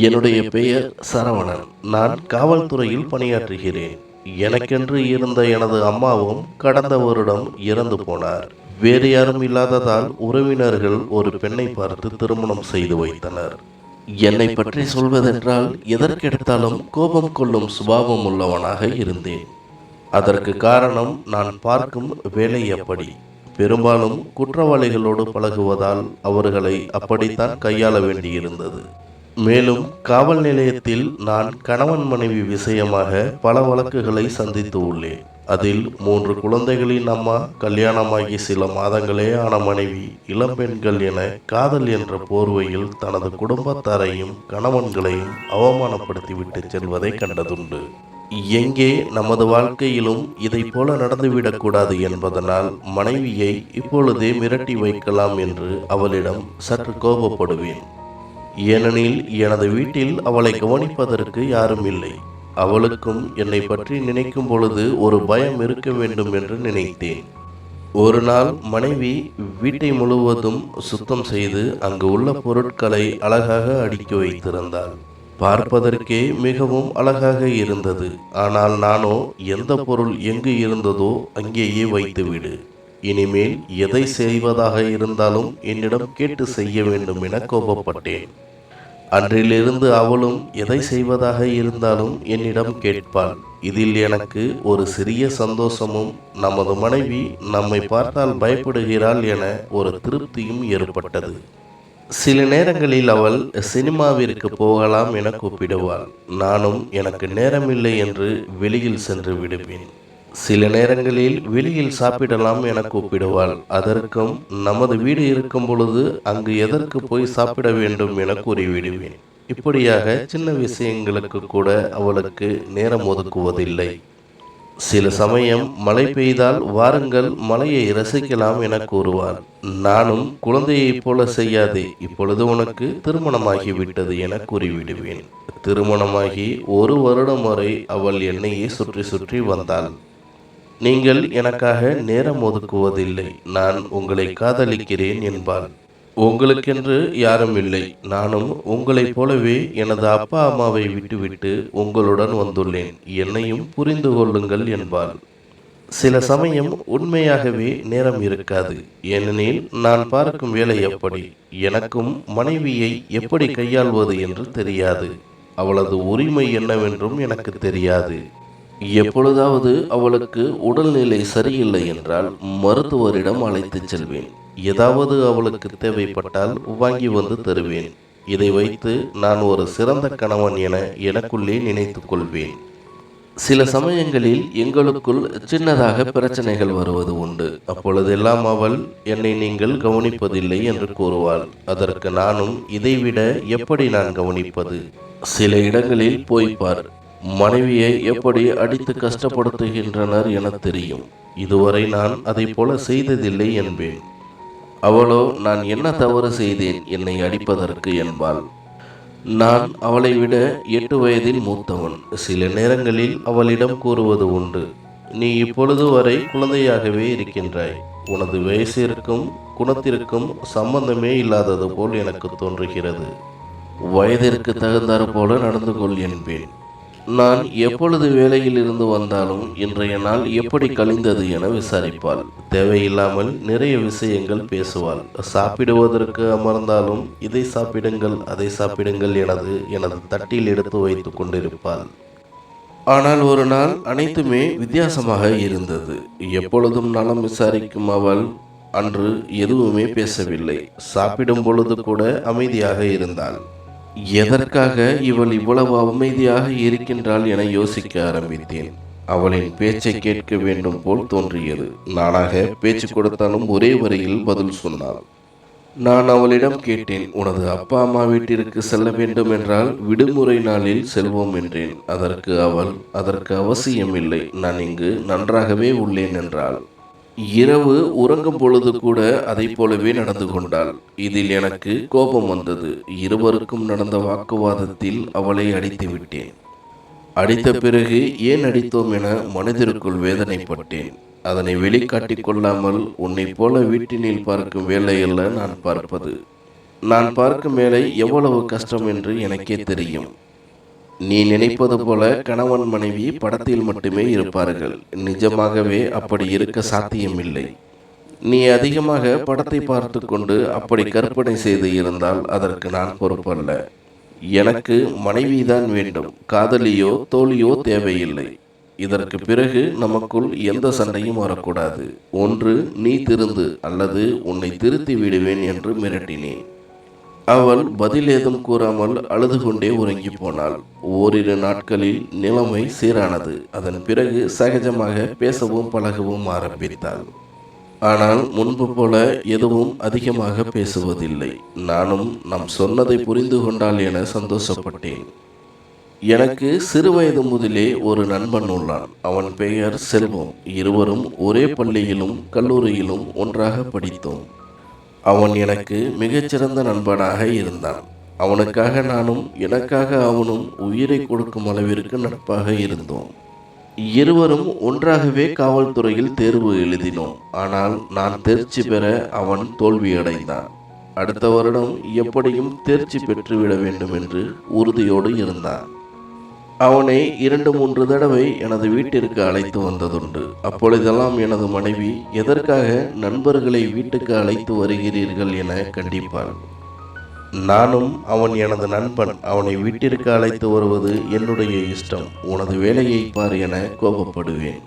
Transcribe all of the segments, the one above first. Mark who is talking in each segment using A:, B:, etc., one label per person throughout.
A: என்னுடைய பெயர் சரவணன். நான் காவல்துறையில் பணியாற்றுகிறேன். எனக்கென்று இருந்த எனது அம்மாவும் கடந்த வருடம் இறந்து போனார். வேறு யாரும் இல்லாததால் உறவினர்கள் ஒரு பெண்ணை பார்த்து திருமணம் செய்து வைத்தனர். என்னை பற்றி சொல்வதென்றால் எதற்கெடுத்தாலும் கோபம் கொள்ளும் சுபாவம் உள்ளவனாக இருந்தேன். அதற்கு காரணம் நான் பார்க்கும் வேலை அப்படி. பெரும்பாலும் குற்றவாளிகளோடு பழகுவதால் அவர்களை அப்படித்தான் கையாள வேண்டியிருந்தது. மேலும் காவல் நிலையத்தில் நான் கணவன் மனைவி விஷயமாக பல வழக்குகளை சந்தித்து உள்ளேன். அதில் 3 குழந்தைகளின் அம்மா, கல்யாணமாகி சில மாதங்களே ஆன மனைவி, இளம்பெண்கள் என காதல் என்ற போர்வையில் தனது குடும்பத்தாரையும் கணவன்களையும் அவமானப்படுத்திவிட்டு செல்வதை கண்டதுண்டு. எங்கே நமது வாழ்க்கையிலும் இதை போல நடந்துவிடக்கூடாது என்பதனால் மனைவியை இப்பொழுதே மிரட்டி வைக்கலாம் என்று அவளிடம் சற்று கோபப்படுவேன். ஏனெனில் எனது வீட்டில் அவளை கவனிப்பதற்கு யாரும் இல்லை. அவளுக்கும் என்னை பற்றி நினைக்கும் பொழுது ஒரு பயம் இருக்க வேண்டும் என்று நினைத்தேன். ஒரு நாள் மனைவி வீட்டை முழுவதும் சுத்தம் செய்து அங்கு உள்ள பொருட்களை அழகாக அடுக்கி வைத்திருந்தாள். பார்ப்பதற்கே மிகவும் அழகாக இருந்தது. ஆனால் நானோ எந்த பொருள் எங்கு இருந்ததோ அங்கேயே வைத்துவிடு, இனிமேல் எதை செய்வதாக இருந்தாலும் என்னிடம் கேட்டு செய்ய வேண்டும் என கோபப்பட்டேன். அன்றிலிருந்து அவளும் எதை செய்வதாக இருந்தாலும் என்னிடம் கேட்பாள். இதில் எனக்கு ஒரு சிறிய சந்தோஷமும் நமது மனைவி நம்மை பார்த்தால் பயப்படுகிறாள் என ஒரு திருப்தியும் ஏற்பட்டது. சில நேரங்களில் அவள் சினிமாவிற்கு போகலாம் என கூப்பிடுவாள். நானும் எனக்கு நேரமில்லை என்று வெளியில் சென்று விடுவேன். சில நேரங்களில் வெளியில் சாப்பிடலாம் என கூப்பிடுவாள். அதற்கும் நமது வீடு இருக்கும் பொழுது அங்கு எதற்கு போய் சாப்பிட வேண்டும் என கூறிவிடுவேன். இப்படியாக சின்ன விஷயங்களுக்கு கூட அவளுக்கு நேரம் ஒதுக்குவதில்லை. சில சமயம் மழை பெய்தால் வாருங்கள் மழையை ரசிக்கலாம் என கூறுவாள். நானும் குழந்தையைப் போல செய்யாதே, இப்பொழுது உனக்கு திருமணமாகிவிட்டது என கூறிவிடுவேன். திருமணமாகி 1 வருடம் வரை அவள் என்னையே சுற்றி சுற்றி வந்தாள். நீங்கள் எனக்காக நேரம் ஒதுக்குவதில்லை, நான் உங்களை காதலிக்கிறேன் என்பாள். உங்களுக்கென்று யாரும் இல்லை, நானும் உங்களைப் போலவே எனது அப்பா அம்மாவை விட்டுவிட்டு உங்களுடன் வந்துள்ளேன், என்னையும் புரிந்து கொள்ளுங்கள் என்பாள். சில சமயம் உண்மையாகவே நேரம் இருக்காது. ஏனெனில் நான் பார்க்கும் வேலை எப்படி, எனக்கும் மனைவியை எப்படி கையாள்வது என்று தெரியாது. அவளது உரிமை என்னவென்றும் எனக்கு தெரியாது. எப்பொழுதாவது அவளுக்கு உடல்நிலை சரியில்லை என்றால் மருத்துவரிடம் அழைத்துச் செல்வேன். ஏதாவது அவளுக்கு தேவைப்பட்டால் வாங்கி வந்து தருவேன். இதை வைத்து நான் ஒரு சிறந்த கணவன் என எனக்குள்ளே நினைத்து கொள்வேன். சில சமயங்களில் எங்களுக்குள் சின்னதாக பிரச்சனைகள் வருவது உண்டு. அப்பொழுதெல்லாம் அவள் என்னை நீங்கள் கவனிப்பதில்லை என்று கூறுவாள். அதற்கு நானும் இதைவிட எப்படி நான் கவனிப்பது? சில இடங்களில் போய்ப்பார், மனைவியை எப்படி அடித்து கஷ்டப்படுத்துகின்றனர் என தெரியும். இதுவரை நான் அதை போல செய்ததில்லை என்பேன். அவளோ நான் என்ன தவறு செய்தேன் என்னை அடிப்பதற்கு என்பாள். நான் அவளை விட 8 வயதில் மூத்தவன். சில நேரங்களில் அவளிடம் கூறுவது உண்டு, நீ இப்பொழுது வரை குழந்தையாகவே இருக்கின்றாய், உனது வயசிற்கும் குணத்திற்கும் சம்பந்தமே இல்லாதது போல் எனக்கு தோன்றுகிறது, வயதிற்கு தகுந்தாறு போல நடந்து கொள் என்பேன். நான் எப்பொழுது வேலையில் இருந்து வந்தாலும் இன்றைய நாள் எப்படி கழிந்தது என விசாரிப்பாள். தேவையில்லாமல் நிறைய விஷயங்கள் பேசுவாள். சாப்பிடுவதற்கு அமர்ந்தாலும் இதை சாப்பிடுங்கள் அதை சாப்பிடுங்கள் எனது தட்டில் எடுத்து வைத்து கொண்டிருப்பாள். ஆனால் ஒரு நாள் அனைத்துமே வித்தியாசமாக இருந்தது. எப்பொழுதும் நலம் விசாரிக்கும் அவள் அன்று எதுவுமே பேசவில்லை. சாப்பிடும் பொழுது கூட அமைதியாக இருந்தாள். எதற்காக இவள் இவ்வளவு அமைதியாக இருக்கின்றாள் என யோசிக்க ஆரம்பித்தேன். அவளின் பேச்சை கேட்க வேண்டும் போல் தோன்றியது. நானாக பேச்சு கொடுத்தாலும் ஒரே வரியில் பதில் சொன்னாள். நான் அவளிடம் கேட்டேன், உனது அப்பா அம்மா வீட்டிற்கு செல்ல வேண்டும் என்றால் விடுமுறை நாளில் செல்வோம் என்றேன். அதற்கு அவசியமில்லை, நான் இங்கு நன்றாகவே உள்ளேன் என்றாள். இரவு உறங்கும் பொழுது கூட அதை போலவே நடந்து கொண்டாள். இதில் எனக்கு கோபம் வந்தது. இருவருக்கும் நடந்த வாக்குவாதத்தில் அவளை அடித்து விட்டேன். அடித்த பிறகு ஏன் அடித்தோம் என மனதிற்குள் வேதனைப்பட்டேன். அதனை வெளிக்காட்டிக் கொள்ளாமல், உன்னை போல வீட்டினில் பார்க்கும் வேலையல்ல நான் பார்ப்பது, நான் பார்க்கும் வேலை எவ்வளவு கஷ்டம் என்று எனக்கே தெரியும். நீ நினைப்பது போல கணவன் மனைவி படத்தில் மட்டுமே இருப்பார்கள். நிஜமாகவே அப்படி இருக்க சாத்தியமில்லை. நீ அதிகமாக படத்தை பார்த்து கொண்டு அப்படி கற்பனை செய்து இருந்தால் அதற்கு நான் பொறுப்பல்ல. எனக்கு மனைவிதான் வேண்டும். காதலியோ தோழியோ தேவையில்லை. இதற்கு பிறகு நமக்குள் எந்த சண்டையும் வரக்கூடாது. ஒன்று நீ திருந்து அல்லது உன்னை திருத்தி விடுவேன் என்று மிரட்டினேன். அவள் பதில் ஏதும் கூறாமல் அழுது கொண்டே உறங்கி போனாள். ஓரிரு நாட்களில் நிலைமை சீரானது. அதன் பிறகு சகஜமாக பேசவும் பழகவும் ஆரம்பித்தாள். ஆனால் முன்பு போல எதுவும் அதிகமாக பேசுவதில்லை. நானும் நாம் சொன்னதை புரிந்து கொண்டாள் என சந்தோஷப்பட்டேன். எனக்கு சிறுவயது முதலே ஒரு நண்பன் உள்ளான். அவன் பெயர் செல்வம். இருவரும் ஒரே பள்ளியிலும் கல்லூரியிலும் ஒன்றாக படித்தோம். அவன் எனக்கு மிகச்சிறந்த நண்பனாக இருந்தான். அவனுக்காக நானும் எனக்காக அவனும் உயிரை கொடுக்கும் அளவிற்கு நட்பாக இருந்தோம். இருவரும் ஒன்றாகவே காவல்துறையில் தேர்வு எழுதினோம். ஆனால் நான் தேர்ச்சி பெற அவன் தோல்வியடைந்தான். அடுத்த வருடம் எப்படியும் தேர்ச்சி பெற்றுவிட வேண்டும் என்று உறுதியோடு இருந்தான். அவனை 2-3 தடவை எனது வீட்டிற்கு அழைத்து வந்ததுண்டு. அப்பொழுதெல்லாம் எனது மனைவி எதற்காக நண்பர்களை வீட்டுக்கு அழைத்து வருகிறீர்கள் என கண்டிப்பாள். நானும் அவன் எனது நண்பன், அவனை வீட்டிற்கு அழைத்து வருவது என்னுடைய இஷ்டம், உனது வேலையை பார் என கோபப்படுவேன்.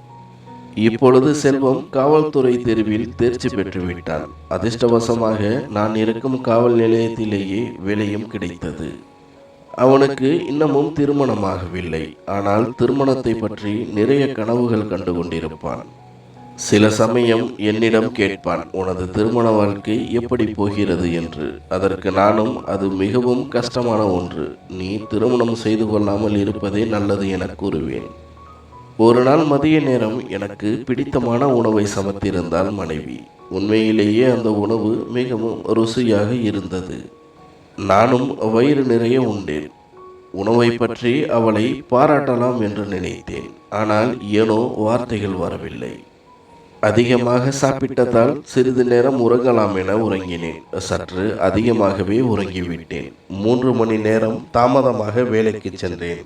A: இப்பொழுது செல்வம் காவல்துறை தேர்வில் தேர்ச்சி பெற்றுவிட்டான். அதிர்ஷ்டவசமாக நான் இருக்கும் காவல் நிலையத்திலேயே வேலையும் கிடைத்தது. அவனுக்கு இன்னமும் திருமணமாகவில்லை. ஆனால் திருமணத்தை பற்றி நிறைய கனவுகள் கண்டு கொண்டிருப்பான். சில சமயம் என்னிடம் கேட்பான், உனது திருமண வாழ்க்கை எப்படி போகிறது என்று. அதற்கு நானும் அது மிகவும் கஷ்டமான ஒன்று, நீ திருமணம் செய்து கொள்ளாமல் இருப்பதே நல்லது என கூறுவேன். ஒரு நாள் மதிய நேரம் எனக்கு பிடித்தமான உணவை சமைத்திருந்தாள் மனைவி. உண்மையிலேயே அந்த உணவு மிகவும் ருசியாக இருந்தது. நானும் வயிறு நிறைய உண்டேன். உணவை பற்றி அவளை பாராட்டலாம் என்று நினைத்தேன். ஆனால் ஏனோ வார்த்தைகள் வரவில்லை. அதிகமாக சாப்பிட்டதால் சிறிது நேரம் உறங்கலாம் என உறங்கினேன். சற்று அதிகமாகவே உறங்கிவிட்டேன். 3 மணி நேரம் தாமதமாக வேலைக்கு சென்றேன்.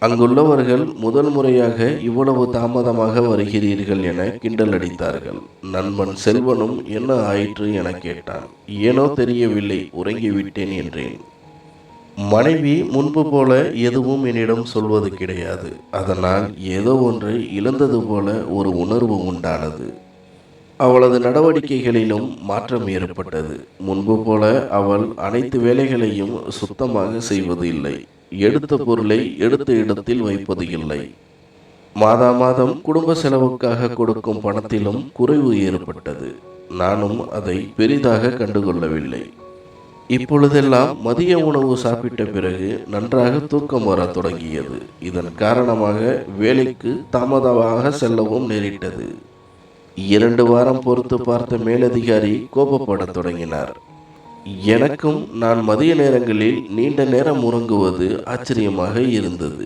A: அங்குள்ளவர்கள் முதல் முறையாக இவ்வளவு தாமதமாக வருகிறீர்கள் என கிண்டல் அடித்தார்கள். நண்பன் செல்வனும் என்ன ஆயிற்று என கேட்டான். ஏனோ தெரியவில்லை, உறங்கிவிட்டேன் என்றேன். மனைவி முன்பு போல எதுவும் என்னிடம் சொல்வது கிடையாது. அதனால் ஏதோ ஒன்றை இழந்தது போல ஒரு உணர்வு உண்டானது. அவளது நடவடிக்கைகளிலும் மாற்றம் ஏற்பட்டது. முன்பு போல அவள் அனைத்து வேலைகளையும் சுத்தமாக செய்வது இல்லை. எடுத்த பொருளை எடுத்த இடத்தில் வைப்பது இல்லை. மாதம் குடும்ப செலவுக்காக கொடுக்கும் பணத்திலும் குறைவு ஏற்பட்டது. நானும் அதை பெரிதாக கண்டுகொள்ளவில்லை. இப்பொழுதெல்லாம் மதிய உணவு சாப்பிட்ட பிறகு நன்றாக தூக்கம் வர தொடங்கியது. இதன் காரணமாக வேலைக்கு தாமதமாக செல்லவும் நேரிட்டது. 2 வாரம் பொறுத்து பார்த்த மேலதிகாரி கோபப்படத் தொடங்கினார். எனக்கும் நான் மதிய நேரங்களில் நீண்ட நேரம் உறங்குவது ஆச்சரியமாக இருந்தது.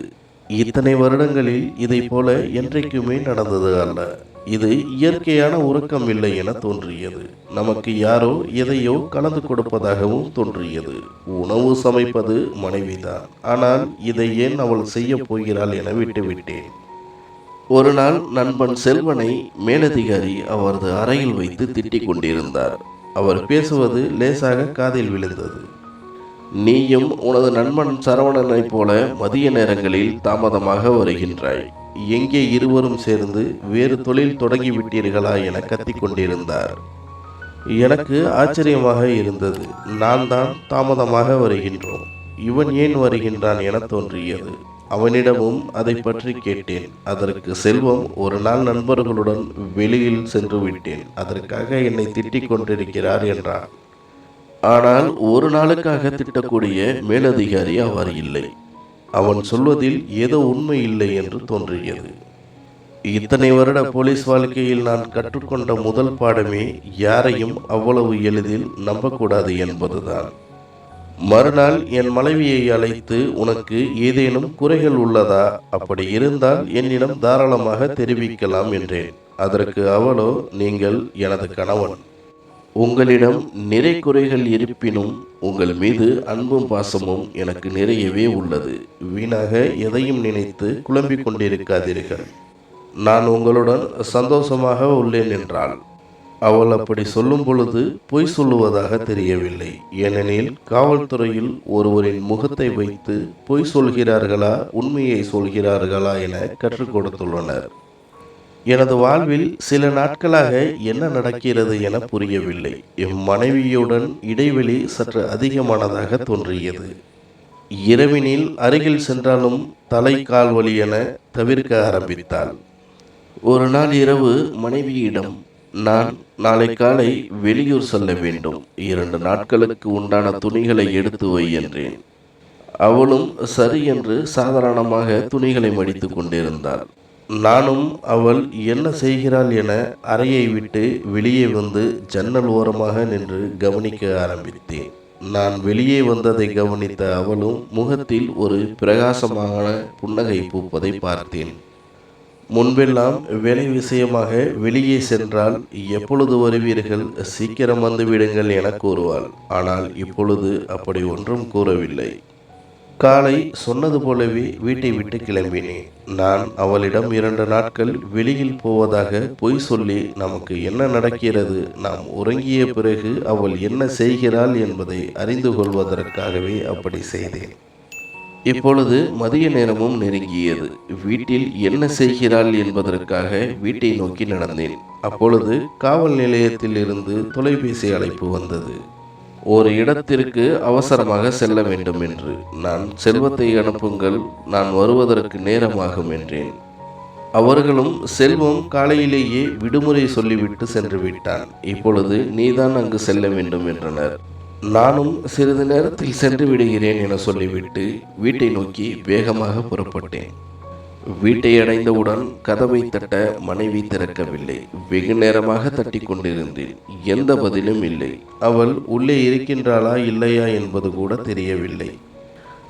A: இத்தனை வருடங்களில் இதை போல என்றைக்குமே நடந்தது அல்ல. இது இயற்கையான உறக்கம் இல்லை என தோன்றியது. நமக்கு யாரோ எதையோ கலந்து கொடுப்பதாகவும் தோன்றியது. உணவு சமைப்பது மனைவிதான். ஆனால் இதை ஏன் அவள் செய்ய போகிறாள் என விட்டுவிட்டேன். ஒரு நாள் நண்பன் செல்வனை மேலதிகாரி அவரது அறையில் வைத்து திட்டிக் கொண்டிருந்தார். அவர் பேசுவது லேசாக காதில் விழுந்தது. நீயும் உனது நண்பன் சரவணனை போல மதிய நேரங்களில் தாமதமாக வருகின்றாய். எங்கே இருவரும் சேர்ந்து வேறு தொழில் தொடங்கிவிட்டீர்களா என கத்திக் கொண்டிருந்தார். எனக்கு ஆச்சரியமாக இருந்தது. நான் தான் தாமதமாக வருகின்றோம், இவன் ஏன் வருகின்றான் என தோன்றியது. அவனிடமும் அதை பற்றி கேட்டேன். அதற்கு செல்வம், ஒரு நாள் நண்பர்களுடன் வெளியில் சென்று விட்டேன், அதற்காக என்னை திட்டிக் கொண்டிருக்கிறார் என்றார். ஆனால் ஒரு நாளுக்காக திட்டக்கூடிய மேலதிகாரி அவர் இல்லை. அவன் சொல்வதில் ஏதோ உண்மை இல்லை என்று தோன்றியது. இத்தனை வருட போலீஸ் வாழ்க்கையில் நான் கற்றுக்கொண்ட முதல் பாடமே யாரையும் அவ்வளவு எளிதில் நம்பக்கூடாது என்பதுதான். மறுநாள் என் மனைவியை அழைத்து, உனக்கு ஏதேனும் குறைகள் உள்ளதா? அப்படி இருந்தால் என்னிடம் தாராளமாக தெரிவிக்கலாம் என்றேன். அதற்கு அவளோ, நீங்கள் எனது கணவன், உங்களிடம் நிறை குறைகள் இருப்பினும் உங்கள் மீது அன்பும் பாசமும் எனக்கு நிறையவே உள்ளது. வீணாக எதையும் நினைத்து குழம்பிக் கொண்டிருக்காதீர்கள். நான் உங்களுடன் சந்தோஷமாக உள்ளேன் என்றாள். அவள் அப்படி சொல்லும் பொழுது பொய் சொல்லுவதாக தெரியவில்லை. ஏனெனில் காவல்துறையில் ஒருவரின் முகத்தை வைத்து பொய் சொல்கிறார்களா உண்மையை சொல்கிறார்களா என கற்றுக் கொடுத்துள்ளனர். எனது வாழ்வில் சில நாட்களாக என்ன நடக்கிறது என புரியவில்லை. என் மனைவியுடன் இடைவெளி சற்று அதிகமானதாக தோன்றியது. இரவினில் அருகில் சென்றாலும் தலை கால் வலி என தவிர்க்க ஆரம்பித்தாள். ஒரு நாள் இரவு மனைவியிடம், நான் நாளை காலை வெளியூர் செல்ல வேண்டும், 2 நாட்களுக்கு உண்டான துணிகளை எடுத்து வை என்றேன். அவளும் சரி என்று சாதாரணமாக துணிகளை மடித்து கொண்டிருந்தாள். நானும் அவள் என்ன செய்கிறாள் என அறையை விட்டு வெளியே வந்து ஜன்னல் ஓரமாக நின்று கவனிக்க ஆரம்பித்தேன். நான் வெளியே வந்ததை கவனித்த அவளும் முகத்தில் ஒரு பிரகாசமான புன்னகை பூப்பதை பார்த்தேன். முன்பெல்லாம் வேலை விஷயமாக வெளியே சென்றால், எப்பொழுது வருவீர்கள், சீக்கிரம் வந்து விடுங்கள் என கூறுவாள். ஆனால் இப்பொழுது அப்படி ஒன்றும் கூறவில்லை. காலை சொன்னது போலவே வீட்டை விட்டு கிளம்பினேன். நான் அவளிடம் 2 நாட்கள் வெளியில் போவதாக பொய் சொல்லி, நமக்கு என்ன நடக்கிறது, நாம் உறங்கிய பிறகு அவள் என்ன செய்கிறாள் என்பதை அறிந்து கொள்வதற்காகவே அப்படி செய்தேன். இப்பொழுது மதிய நேரமும் நெருங்கியது. வீட்டில் என்ன செய்கிறாள் என்பதற்காக வீட்டை நோக்கி நடந்தேன். அப்பொழுது காவல் நிலையத்தில் இருந்து தொலைபேசி அழைப்பு வந்தது. ஒரு இடத்திற்கு அவசரமாக செல்ல வேண்டும் என்று. நான் செல்வத்தை அனுப்புங்கள், நான் வருவதற்கு நேரமாகும் என்றேன். அவர்களும், செல்வம் காலையிலேயே விடுமுறை சொல்லிவிட்டு சென்று விட்டான், இப்பொழுது நீதான் அங்கு செல்ல வேண்டும் என்றனர். நானும் சிறிது நேரத்தில் சென்று விடுகிறேன் என சொல்லிவிட்டு வீட்டை நோக்கி வேகமாக புறப்பட்டேன். வீட்டை அடைந்தவுடன் கதவை தட்ட மனைவி திறக்கவில்லை. வெகு நேரமாக தட்டி கொண்டிருந்தேன். எந்த பதிலும் இல்லை. அவள் உள்ளே இருக்கின்றாளா இல்லையா என்பது கூட தெரியவில்லை.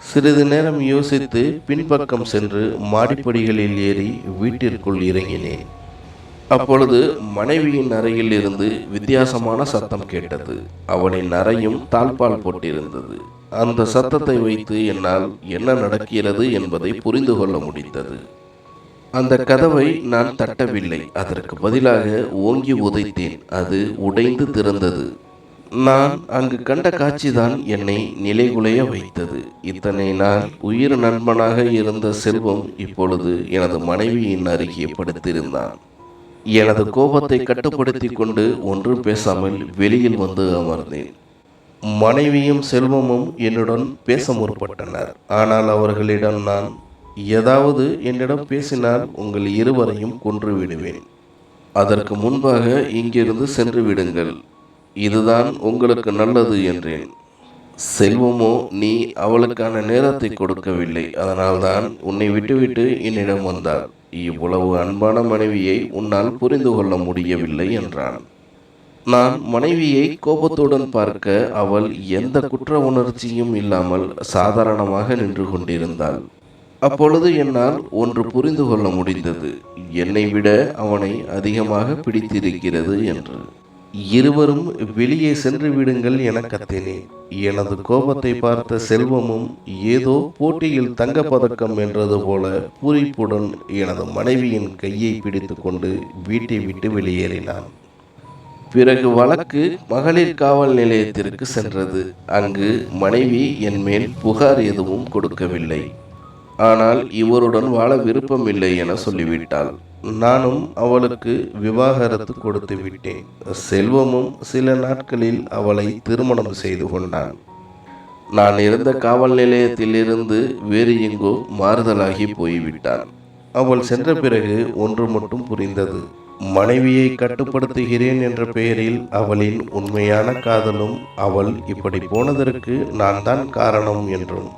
A: சிறிது நேரம் யோசித்து பின்பக்கம் சென்று மாடிப்படிகளில் ஏறி வீட்டிற்குள் இறங்கினேன். அப்பொழுது மனைவியின் அறையில் இருந்து வித்தியாசமான சத்தம் கேட்டது. அவளின் அறையும் தாழ்பால் போட்டிருந்தது. அந்த சத்தத்தை வைத்து என்னால் என்ன நடக்கிறது என்பதை புரிந்து கொள்ள முடிந்தது. அந்த கதவை நான் தட்டவில்லை, அதற்கு பதிலாக ஓங்கி உதைத்தேன். அது உடைந்து திறந்தது. நான் அங்கு கண்ட காட்சிதான் என்னை நிலைகுலைய வைத்தது. இத்தனை நாள் உயிர் நண்பனாக இருந்த செல்வம் இப்பொழுது எனது மனைவியின் அருகே படுத்திருந்தான். எனது கோபத்தை கட்டுப்படுத்தி கொண்டு ஒன்றும் பேசாமல் வெளியில் வந்து அமர்ந்தேன். மனைவியும் செல்வமும் என்னுடன் பேச முற்பட்டனர். ஆனால் அவர்களிடம் நான், ஏதாவது என்னிடம் பேசினால் உங்கள் இருவரையும் கொன்று விடுவேன். அதற்கு முன்பாக இங்கிருந்து சென்று விடுங்கள், இதுதான் உங்களுக்கு நல்லது என்றேன். செல்வமோ, நீ அவளுக்கான நேரத்தை கொடுக்கவில்லை, அதனால்தான் உன்னை விட்டுவிட்டு என்னிடம் வந்தாள். இவ்வளவு அன்பான மனைவியை உன்னால் புரிந்து கொள்ள முடியவில்லை என்றான். நான் மனைவியை கோபத்துடன் பார்க்க, அவள் எந்த குற்ற உணர்ச்சியும் இல்லாமல் சாதாரணமாக நின்று கொண்டிருந்தாள். அப்பொழுது என்னால் ஒன்று புரிந்து கொள்ள முடிந்தது. என்னை விட அவனை அதிகமாக பிடித்திருக்கிறது என்று. இருவரும் வெளியே சென்று விடுங்கள் என கத்தினேன். எனது கோபத்தை பார்த்த செல்வமும் ஏதோ போட்டியில் தங்கப்பதக்கம் என்றது போல பூரிப்புடன் எனது மனைவியின் கையை பிடித்து கொண்டு வீட்டை விட்டு வெளியேறினான். பிறகு வழக்கு மகளிர் காவல் நிலையத்திற்கு சென்றது. அங்கு மனைவி என் மேல் புகார் எதுவும் கொடுக்கவில்லை. ஆனால் இவருடன் வாழ விருப்பமில்லை என சொல்லிவிட்டாள். நானும் அவளுக்கு விவாகரத்து கொடுத்து விட்டேன். செல்வமும் சில நாட்களில் அவளை திருமணம் செய்து கொண்டான். நான் இருந்த காவல் நிலையத்திலிருந்து வேறு எங்கோ மாறுதலாகி போய்விட்டான். அவள் சென்ற பிறகு ஒன்று மட்டும் புரிந்தது. மனைவியை கட்டுப்படுத்துகிறேன் என்ற பெயரில் அவளின் உண்மையான காதலும் அவள் இப்படி போனதற்கு நான் தான் காரணம் என்றும்.